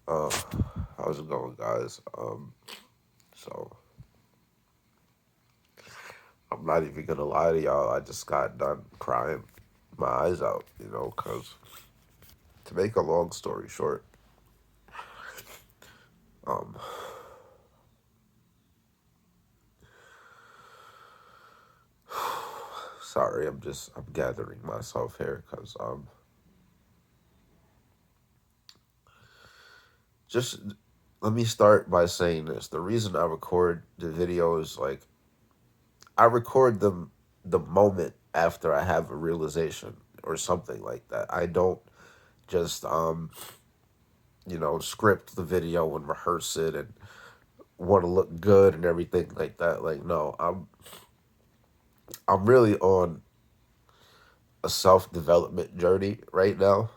Uh, how's it going, guys? So I'm not even gonna lie to y'all. I just got done crying my eyes out, cause to make a long story short, um, sorry, I'm gathering myself here, cause just let me start by saying this. The reason I record the videos, like I record them the moment after I have a realization or something like that. I don't just script the video and rehearse it and want to look good and everything like that. Like, no, I'm really on a self development journey right now,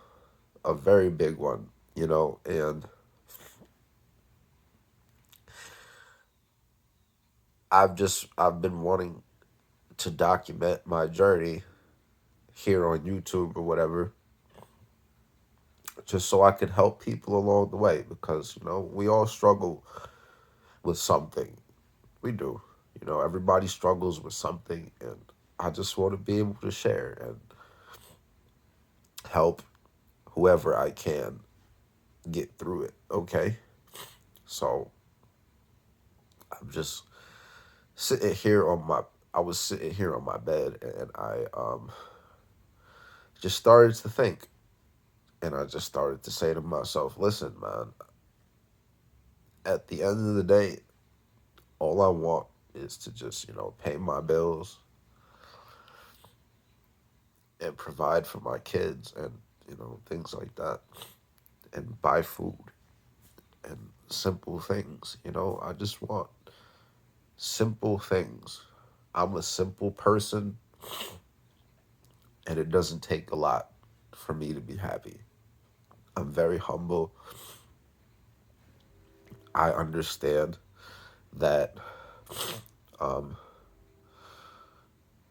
a very big one, and I've been wanting to document my journey here on YouTube or whatever, just so I can help people along the way because we all struggle with something. We do, everybody struggles with something, and I just want to be able to share and help whoever I can get through it. Okay, so I'm just sitting here on my I was sitting here on my bed and I just started to think, and I just started to say to myself, listen, man, at the end of the day, all I want is to just, pay my bills and provide for my kids and, things like that and buy food and simple things, I just want simple things. I'm a simple person and it doesn't take a lot for me to be happy. I'm very humble. I understand that um,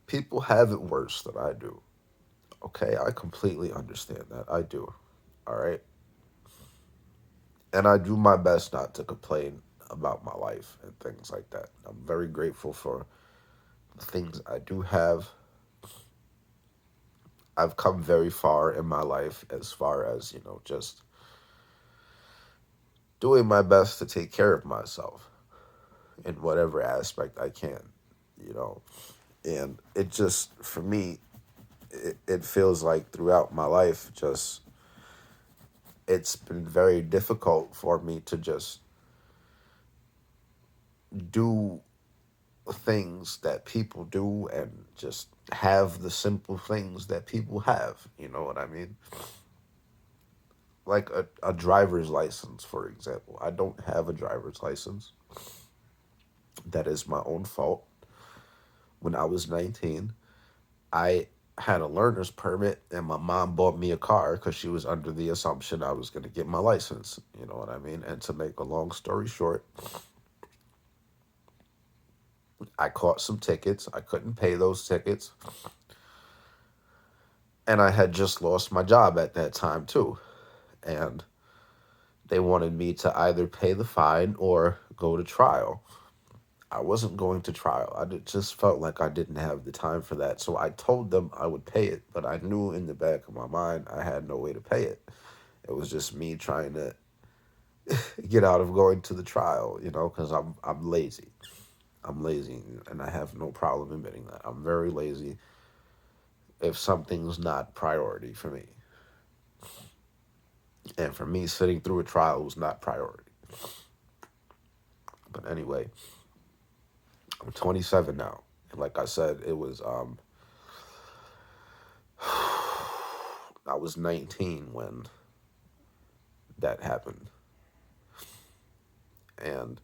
people have it worse than I do. Okay, I completely understand that. I do. All right. And I do my best not to complain about my life and things like that. I'm very grateful for the things I do have. I've come very far in my life as far as, just doing my best to take care of myself in whatever aspect I can, you know. And it just, for me, it feels like throughout my life, just it's been very difficult for me to just do things that people do and just have the simple things that people have. You know what I mean? Like a driver's license, for example. I don't have a driver's license. That is my own fault. When I was 19, I had a learner's permit and my mom bought me a car because she was under the assumption I was going to get my license. You know what I mean? And to make a long story short, I caught some tickets. I couldn't pay those tickets. And I had just lost my job at that time, too. And they wanted me to either pay the fine or go to trial. I wasn't going to trial. Just felt like I didn't have the time for that. So I told them I would pay it, but I knew in the back of my mind I had no way to pay it. It was just me trying to get out of going to the trial, because I'm lazy. I'm lazy, and I have no problem admitting that. I'm very lazy if something's not priority for me. And for me, sitting through a trial was not priority. But anyway, I'm 27 now. And like I said, it was I was 19 when that happened. And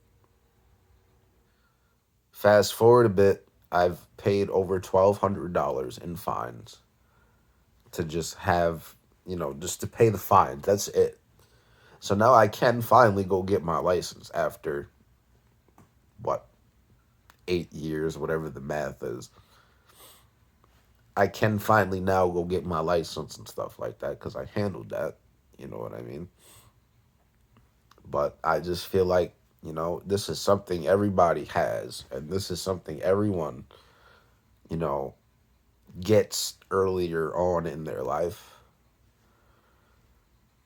fast forward a bit, I've paid over $1,200 in fines to just have, just to pay the fines. That's it. So now I can finally go get my license after what, 8 years, whatever the math is. I can finally now go get my license and stuff like that because I handled that. You know what I mean? But I just feel like, this is something everybody has, and this is something everyone, you know, gets earlier on in their life.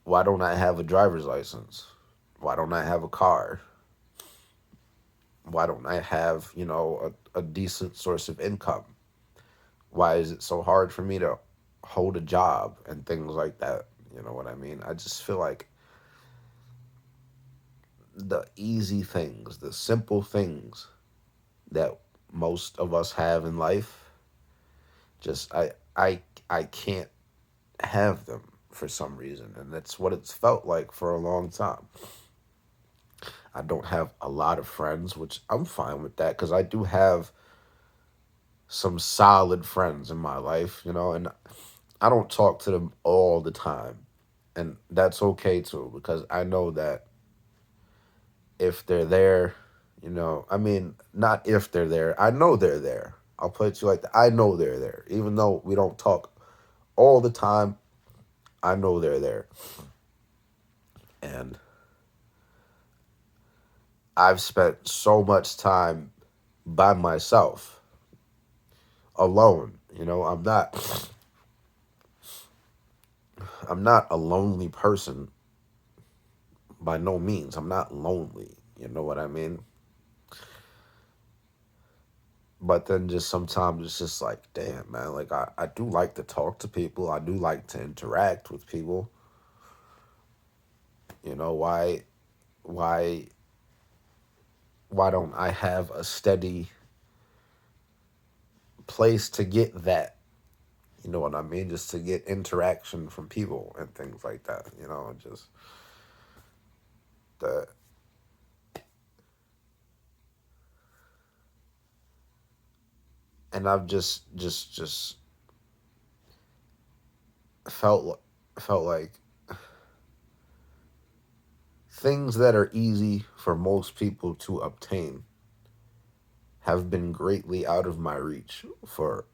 Why don't I have a driver's license? Why don't I have a car? Why don't I have, a decent source of income? Why is it so hard for me to hold a job and things like that? You know what I mean? I just feel like the easy things, the simple things that most of us have in life, just I can't have them for some reason, and that's what it's felt like for a long time. I don't have a lot of friends, which I'm fine with that because I do have some solid friends in my life, and I don't talk to them all the time. And that's okay too, because I know that if they're there, I mean, not if they're there, I know they're there. I'll put it to you like that. I know they're there. Even though we don't talk all the time, I know they're there. And I've spent so much time by myself, alone. I'm not a lonely person by no means. I'm not lonely. You know what I mean? But then just sometimes it's just like, damn, man, like I do like to talk to people. I do like to interact with people. Why why why don't I have a steady place to get that? You know what I mean? Just to get interaction from people and things like that. Just the and I've just felt felt like things that are easy for most people to obtain have been greatly out of my reach for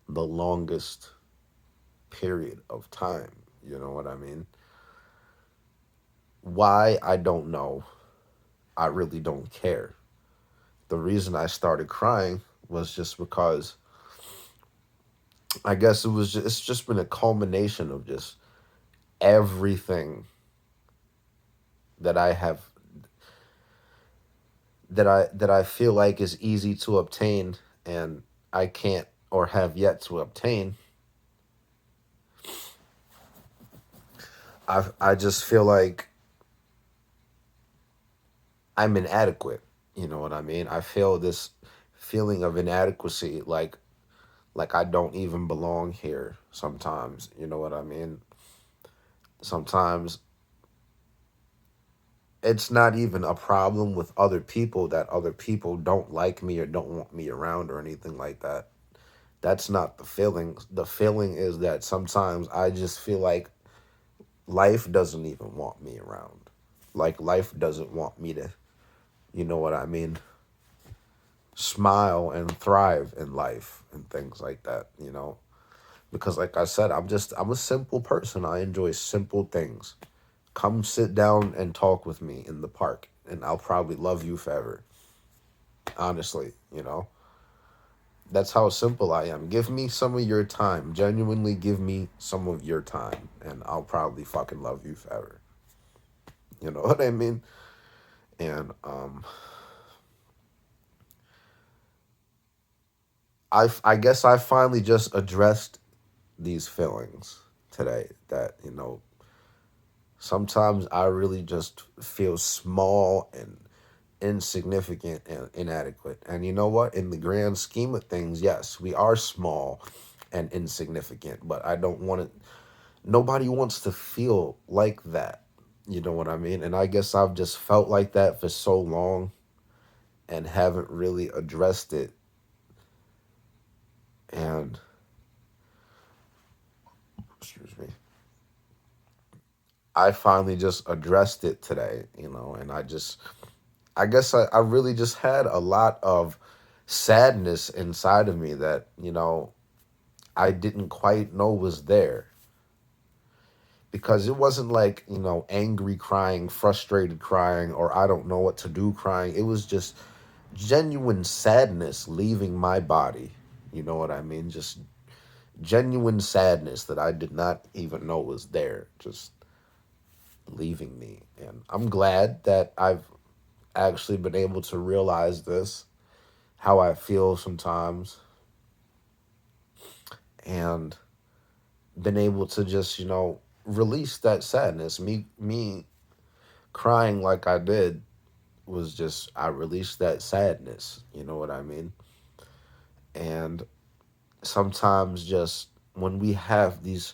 the longest period of time. You know what I mean? Why, I don't know. I really don't care. The reason I started crying was just because I guess it's just been a culmination of just everything that I have that I feel like is easy to obtain and I can't or have yet to obtain. I just feel like I'm inadequate. You know what I mean? I feel this feeling of inadequacy, like I don't even belong here sometimes. You know what I mean? Sometimes it's not even a problem with other people that other people don't like me or don't want me around or anything like that. That's not the feeling. The feeling is that sometimes I just feel like life doesn't even want me around. Like life doesn't want me to, you know what I mean? Smile and thrive in life and things like that. Because like I said, I'm a simple person. I enjoy simple things. Come sit down and talk with me in the park and I'll probably love you forever. Honestly. That's how simple I am. Give me some of your time. Genuinely give me some of your time and I'll probably fucking love you forever. You know what I mean? And I guess I finally just addressed these feelings today that, sometimes I really just feel small and insignificant and inadequate. And you know what? In the grand scheme of things, yes, we are small and insignificant, but I don't want it. Nobody wants to feel like that. You know what I mean? And I guess I've just felt like that for so long and haven't really addressed it. And, excuse me, I finally just addressed it today, and I guess I really just had a lot of sadness inside of me that, I didn't quite know was there. because it wasn't like, angry crying, frustrated crying, or I don't know what to do crying. It was just genuine sadness leaving my body. You know what I mean? Just genuine sadness that I did not even know was there, just leaving me. And I'm glad that I've actually been able to realize this, how I feel sometimes, and been able to just, release that sadness. Me crying like I did was just, I released that sadness. You know what I mean? And sometimes just when we have these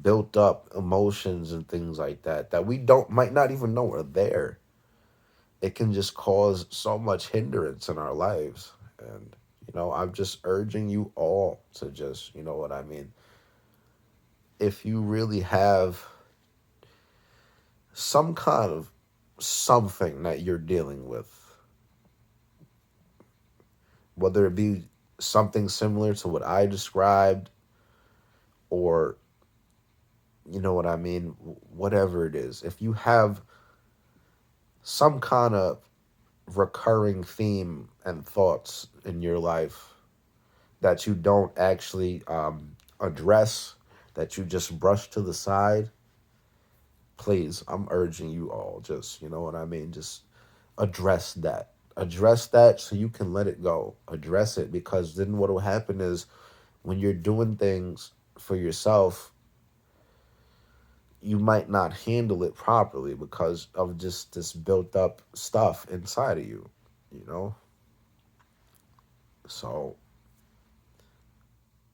built up emotions and things like that we don't might not even know are there, it can just cause so much hindrance in our lives. And I'm just urging you all to just, you know what I mean, if you really have some kind of something that you're dealing with, whether it be something similar to what I described, or you know what I mean, whatever it is, if you have some kind of recurring theme and thoughts in your life that you don't actually address, that you just brush to the side, please, I'm urging you all, just, you know what I mean, just address that. Address that so you can let it go. Address it, because then what will happen is when you're doing things for yourself, you might not handle it properly because of just this built up stuff inside of you, you know? So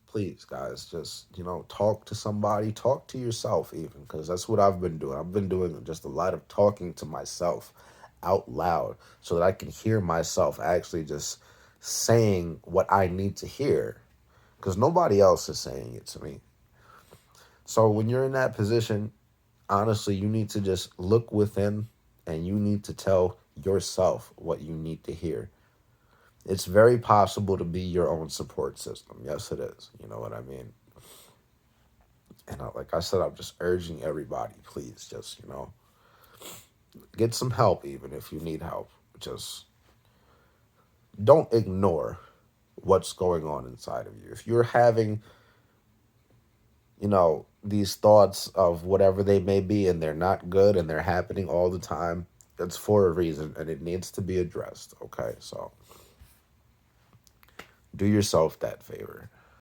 please, guys, just, talk to somebody, talk to yourself, even, because that's what I've been doing. I've been doing just a lot of talking to myself out loud so that I can hear myself actually just saying what I need to hear, because nobody else is saying it to me. So when you're in that position, honestly, you need to just look within and you need to tell yourself what you need to hear. It's very possible to be your own support system. Yes, it is. You know what I mean? And like I said, I'm just urging everybody, please, just, get some help, even if you need help. Just don't ignore what's going on inside of you. If you're having, these thoughts of whatever they may be and they're not good and they're happening all the time, it's for a reason and it needs to be addressed. Okay, so do yourself that favor.